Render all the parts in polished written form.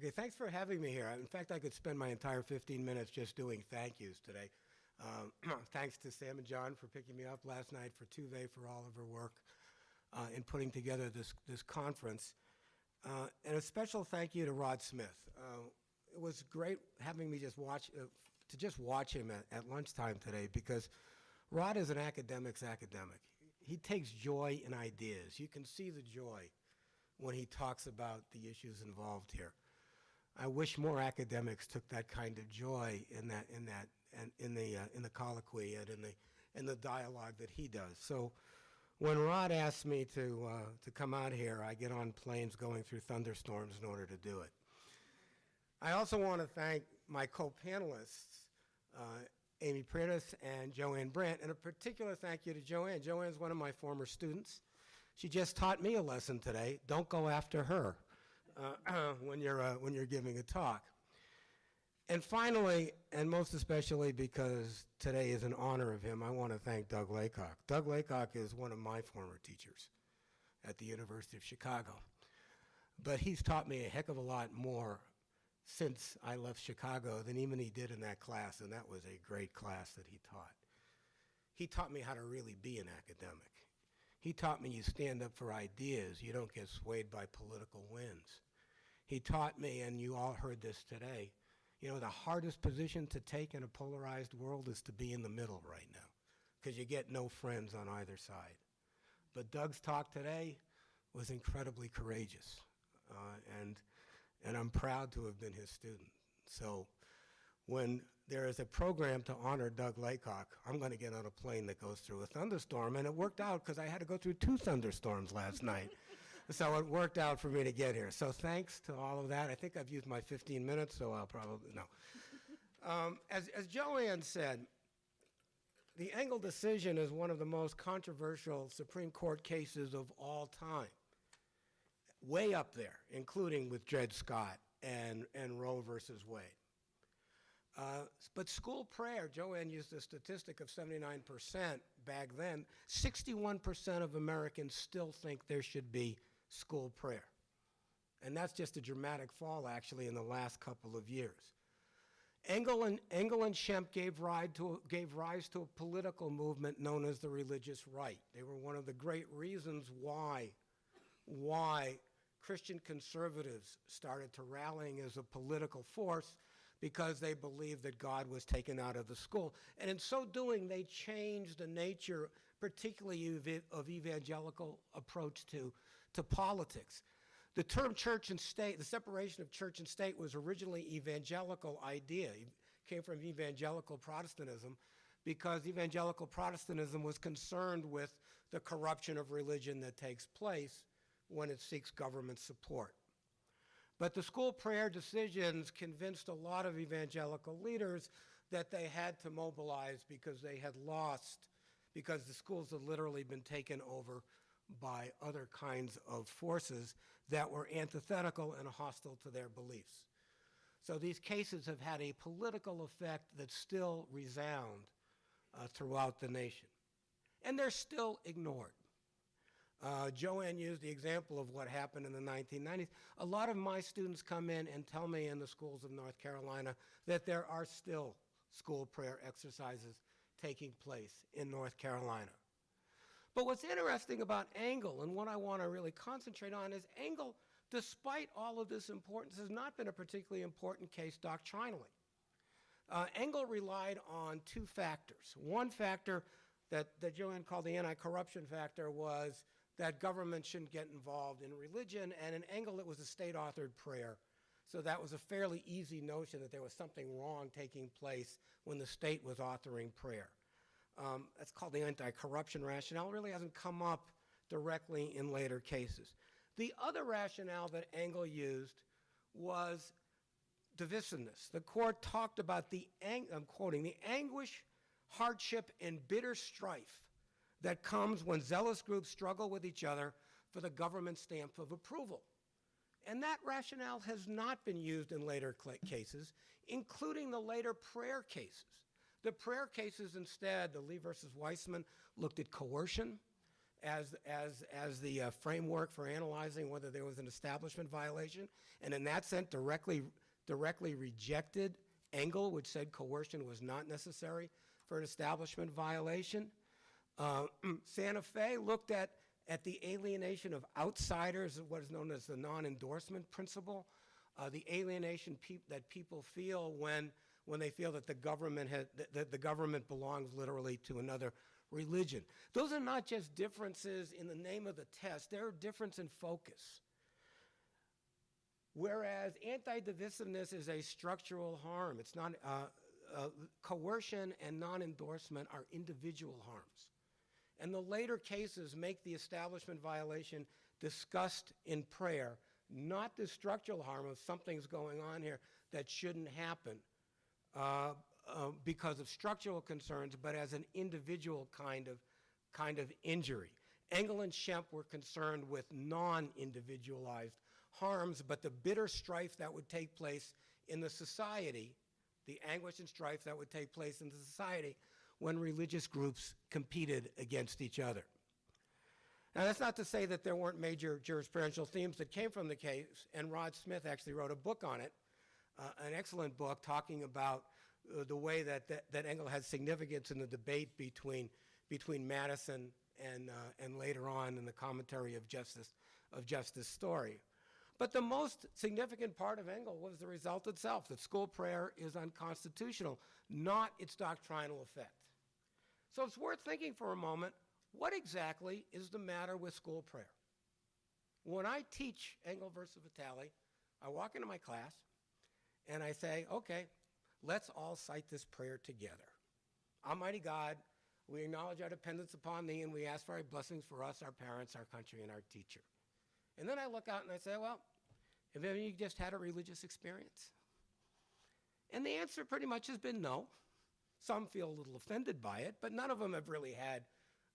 Okay, thanks for having me here. In fact, I could spend my entire 15 minutes just doing thank yous today. Thanks to Sam and John for picking me up last night, for Tuve for all of her work in putting together this conference. And a special thank you to Rod Smith. It was great having me just watch him at lunchtime today, because Rod is an academic's academic. He takes joy in ideas. You can see the joy when he talks about the issues involved here. I wish more academics took that kind of joy in the colloquy and in the dialogue that he does. So when Rod asks me to come out here, I get on planes going through thunderstorms in order to do it. I also want to thank my co-panelists, Amy Prentice and Joanne Brandt, and a particular thank you to Joanne. Joanne's one of my former students. She just taught me a lesson today. Don't go after her when you're giving a talk. And finally, and most especially because today is in honor of him, I want to thank Doug Laycock. Doug Laycock is one of my former teachers at the University of Chicago. But he's taught me a heck of a lot more since I left Chicago than even he did in that class, and that was a great class that he taught. He taught me how to really be an academic. He taught me you stand up for ideas, you don't get swayed by political winds. He taught me, and you all heard this today, you know, the hardest position to take in a polarized world is to be in the middle right now, because you get no friends on either side. But Doug's talk today was incredibly courageous, and I'm proud to have been his student. So when there is a program to honor Doug Laycock, I'm going to get on a plane that goes through a thunderstorm, and it worked out because I had to go through 2 thunderstorms last night. So it worked out for me to get here. So thanks to all of that. I think I've used my 15 minutes, so I'll probably, no. As Joanne said, the Engel decision is one of the most controversial Supreme Court cases of all time. Way up there, including with Dred Scott and Roe versus Wade. But school prayer, Joanne used a statistic of 79% back then. 61% of Americans still think there should be school prayer. And that's just a dramatic fall, actually, in the last couple of years. Engel and Schempp gave rise to a political movement known as the religious right. They were one of the great reasons why Christian conservatives started to rallying as a political force, because they believed that God was taken out of the school. And in so doing, they changed the nature, particularly of evangelical approach to politics. The term church and state, the separation of church and state, was originally evangelical idea. It came from evangelical Protestantism, because evangelical Protestantism was concerned with the corruption of religion that takes place when it seeks government support. But the school prayer decisions convinced a lot of evangelical leaders that they had to mobilize because they had lost, because the schools had literally been taken over by other kinds of forces that were antithetical and hostile to their beliefs. So these cases have had a political effect that still resound throughout the nation. And they're still ignored. Joanne used the example of what happened in the 1990s. A lot of my students come in and tell me in the schools of North Carolina that there are still school prayer exercises taking place in North Carolina. But what's interesting about Engel, and what I want to really concentrate on, is Engel, despite all of this importance, has not been a particularly important case doctrinally. Engel relied on 2 factors. One factor that Joanne called the anti-corruption factor was that government shouldn't get involved in religion, and in Engel it was a state-authored prayer. So that was a fairly easy notion that there was something wrong taking place when the state was authoring prayer. That's called the anti-corruption rationale. It really hasn't come up directly in later cases. The other rationale that Engel used was divisiveness. The court talked about I'm quoting, the anguish, hardship, and bitter strife that comes when zealous groups struggle with each other for the government stamp of approval. And that rationale has not been used in later cases, including the later prayer cases. The prayer cases instead, the Lee versus Weissman, looked at coercion as the framework for analyzing whether there was an establishment violation, and in that sense directly rejected Engel, which said coercion was not necessary for an establishment violation. Santa Fe looked at the alienation of outsiders, what is known as the non-endorsement principle, the alienation that people feel when they feel that the government belongs literally to another religion. Those are not just differences in the name of the test, they're a difference in focus. Whereas anti-divisiveness is a structural harm, it's not, coercion and non-endorsement are individual harms. And the later cases make the establishment violation discussed in prayer, not the structural harm of something's going on here that shouldn't happen because of structural concerns, but as an individual kind of injury. Engel and Schempp were concerned with non-individualized harms, but the bitter strife that would take place in the society, the anguish and strife that would take place in the society when religious groups competed against each other. Now, that's not to say that there weren't major jurisprudential themes that came from the case, and Rod Smith actually wrote a book on it, an excellent book talking about the way that Engel had significance in the debate between Madison and later on in the commentary of Justice Story. But the most significant part of Engel was the result itself, that school prayer is unconstitutional, not its doctrinal effect. So it's worth thinking for a moment, what exactly is the matter with school prayer? When I teach Engel versus Vitale, I walk into my class and I say, okay, let's all cite this prayer together. Almighty God, we acknowledge our dependence upon thee and we ask for thy blessings for us, our parents, our country, and our teacher. And then I look out and I say, well, have any of you just had a religious experience? And the answer pretty much has been no. Some feel a little offended by it, but none of them have really had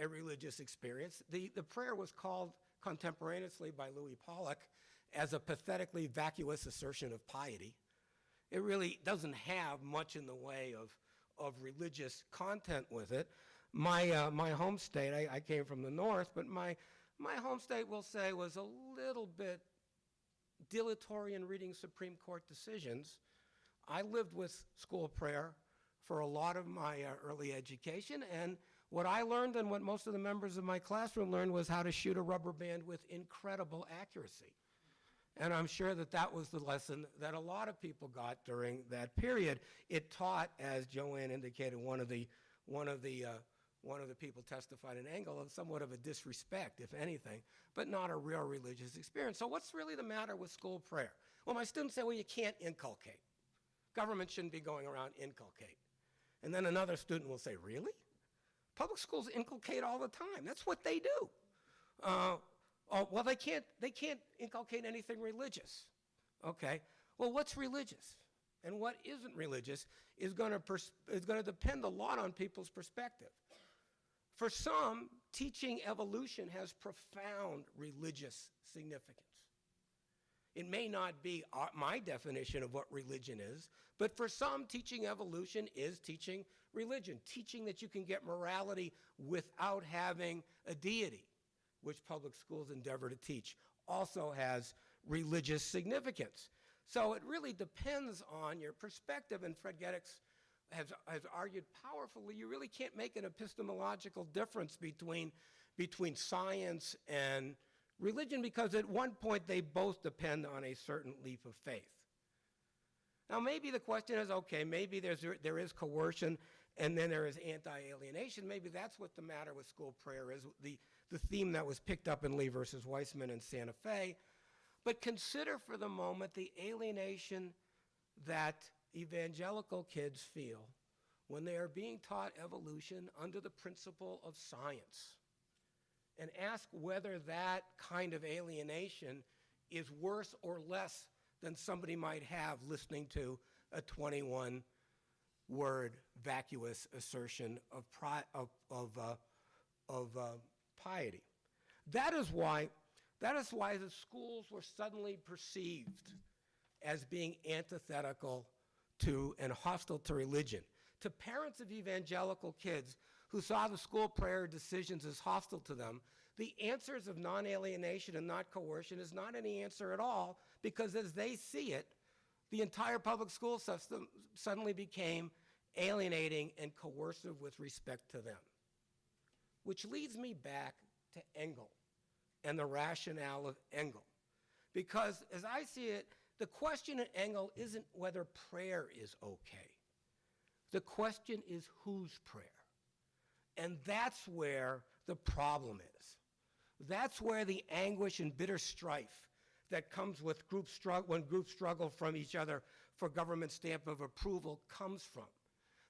a religious experience. The prayer was called contemporaneously by Louis Pollock as a pathetically vacuous assertion of piety. It really doesn't have much in the way of religious content with it. My home state, I came from the north, but my home state, we'll say, was a little bit dilatory in reading Supreme Court decisions. I lived with school prayer for a lot of my early education, and what I learned and what most of the members of my classroom learned was how to shoot a rubber band with incredible accuracy. And I'm sure that was the lesson that a lot of people got during that period. It taught, as Joanne indicated, one of the people testified in Engel, somewhat of a disrespect, if anything, but not a real religious experience. So what's really the matter with school prayer? Well, my students say, well, you can't inculcate. Government shouldn't be going around inculcate. And then another student will say, really? Public schools inculcate all the time. That's what they do. Well, they can't inculcate anything religious. Okay. Well, what's religious and what isn't religious is going to depend a lot on people's perspective. For some, teaching evolution has profound religious significance. It may not be my definition of what religion is, but for some, teaching evolution is teaching religion, teaching that you can get morality without having a deity, which public schools endeavor to teach, also has religious significance. So it really depends on your perspective, and Fred Geddix has argued powerfully, you really can't make an epistemological difference between science and religion, because at one point they both depend on a certain leap of faith. Now maybe the question is, okay, maybe there is coercion and then there is anti-alienation. Maybe that's what the matter with school prayer is, the theme that was picked up in Lee versus Weissman and Santa Fe. But consider for the moment the alienation that evangelical kids feel when they are being taught evolution under the principle of science. And ask whether that kind of alienation is worse or less than somebody might have listening to a 21-word vacuous assertion of piety. That is why the schools were suddenly perceived as being antithetical to and hostile to religion. To parents of evangelical kids who saw the school prayer decisions as hostile to them, The answers of non-alienation and not coercion is not any answer at all, because as they see it, the entire public school system suddenly became alienating and coercive with respect to them. Which leads me back to Engel and the rationale of Engel. Because as I see it, the question in Engel isn't whether prayer is okay. The question is whose prayer. And that's where the problem is. That's where the anguish and bitter strife that comes with when groups struggle from each other for government stamp of approval comes from.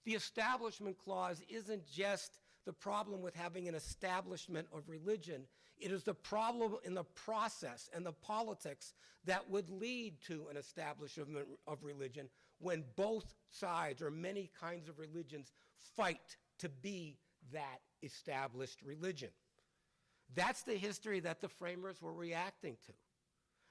The Establishment Clause isn't just the problem with having an establishment of religion. It is the problem in the process and the politics that would lead to an establishment of religion when both sides or many kinds of religions fight to be that established religion. That's the history that the framers were reacting to.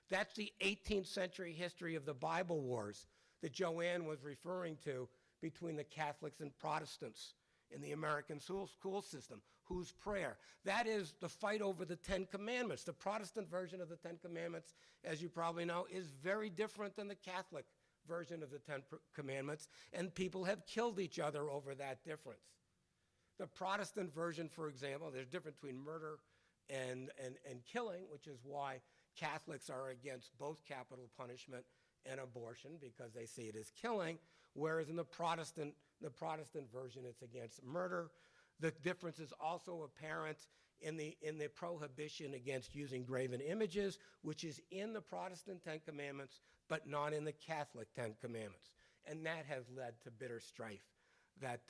That's the 18th century history of the Bible wars that Joanne was referring to between the Catholics and Protestants in the American school system. Whose prayer? That is the fight over the Ten Commandments. The Protestant version of the Ten Commandments, as you probably know, is very different than the Catholic version of the Ten Commandments, and people have killed each other over that difference. The Protestant version, for example, there's a difference between murder and killing, which is why Catholics are against both capital punishment and abortion, because they see it as killing, whereas in the Protestant version, it's against murder. The difference is also apparent in the prohibition against using graven images, which is in the Protestant Ten Commandments, but not in the Catholic Ten Commandments. And that has led to bitter strife that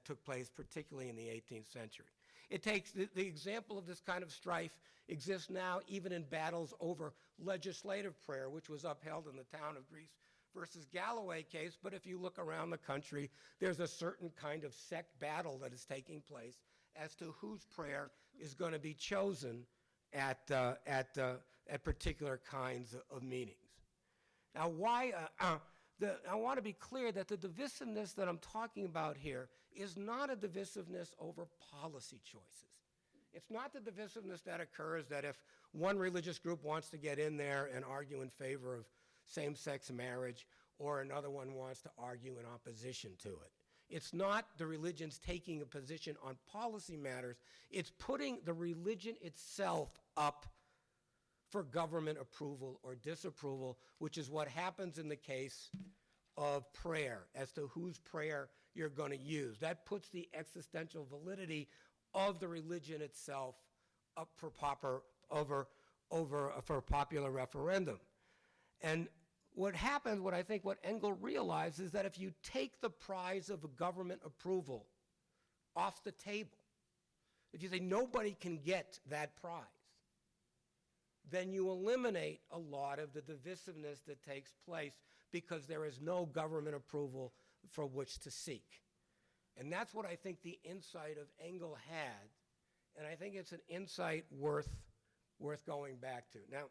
took place particularly in the 18th century. It takes the example of this kind of strife exists now even in battles over legislative prayer, which was upheld in the town of Greece versus Galloway case. But if you look around the country, there's a certain kind of sect battle that is taking place as to whose prayer is going to be chosen at particular kinds of meetings. Now, I want to be clear that the divisiveness that I'm talking about here is not a divisiveness over policy choices. It's not the divisiveness that occurs that if one religious group wants to get in there and argue in favor of same-sex marriage, or another one wants to argue in opposition to it. It's not the religions taking a position on policy matters. It's putting the religion itself up for government approval or disapproval, which is what happens in the case of prayer, as to whose prayer you're going to use. That puts the existential validity of the religion itself up for popular referendum. And what happens, what Engel realized, is that if you take the prize of government approval off the table, if you say nobody can get that prize, then you eliminate a lot of the divisiveness that takes place because there is no government approval for which to seek. And that's what I think the insight of Engel had, and I think it's an insight worth going back to. Now,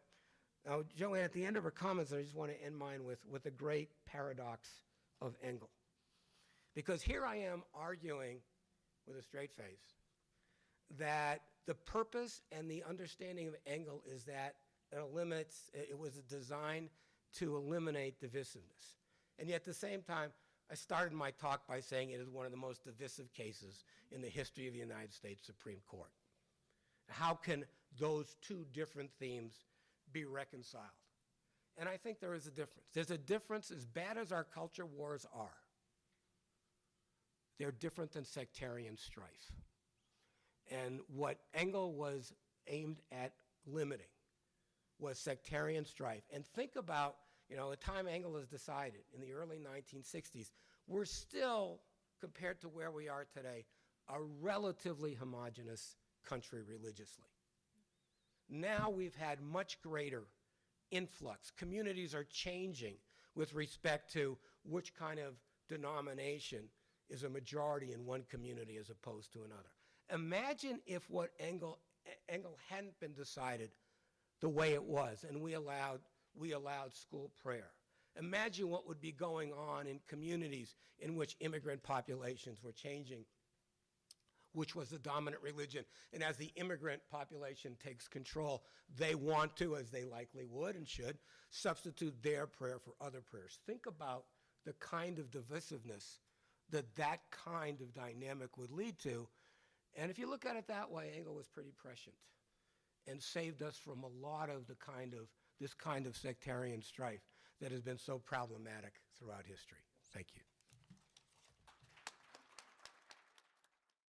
Joanne, at the end of her comments, I just want to end mine with the great paradox of Engel. Because here I am arguing with a straight face that the purpose and the understanding of Engel is that it was designed to eliminate divisiveness. And yet at the same time, I started my talk by saying it is one of the most divisive cases in the history of the United States Supreme Court. How can those two different themes be reconciled? And I think there is a difference. There's a difference. As bad as our culture wars are, they're different than sectarian strife. And what Engel was aimed at limiting was sectarian strife. And think about, the time Engel has decided in the early 1960s, we're still, compared to where we are today, a relatively homogeneous country religiously. Now we've had much greater influx. Communities are changing with respect to which kind of denomination is a majority in one community as opposed to another. Imagine if what Engel hadn't been decided the way it was, and we allowed school prayer. Imagine what would be going on in communities in which immigrant populations were changing which was the dominant religion. And as the immigrant population takes control, they want to, as they likely would and should, substitute their prayer for other prayers. Think about the kind of divisiveness that that kind of dynamic would lead to. And if you look at it that way, Engel was pretty prescient and saved us from a lot of this kind of sectarian strife that has been so problematic throughout history. Thank you.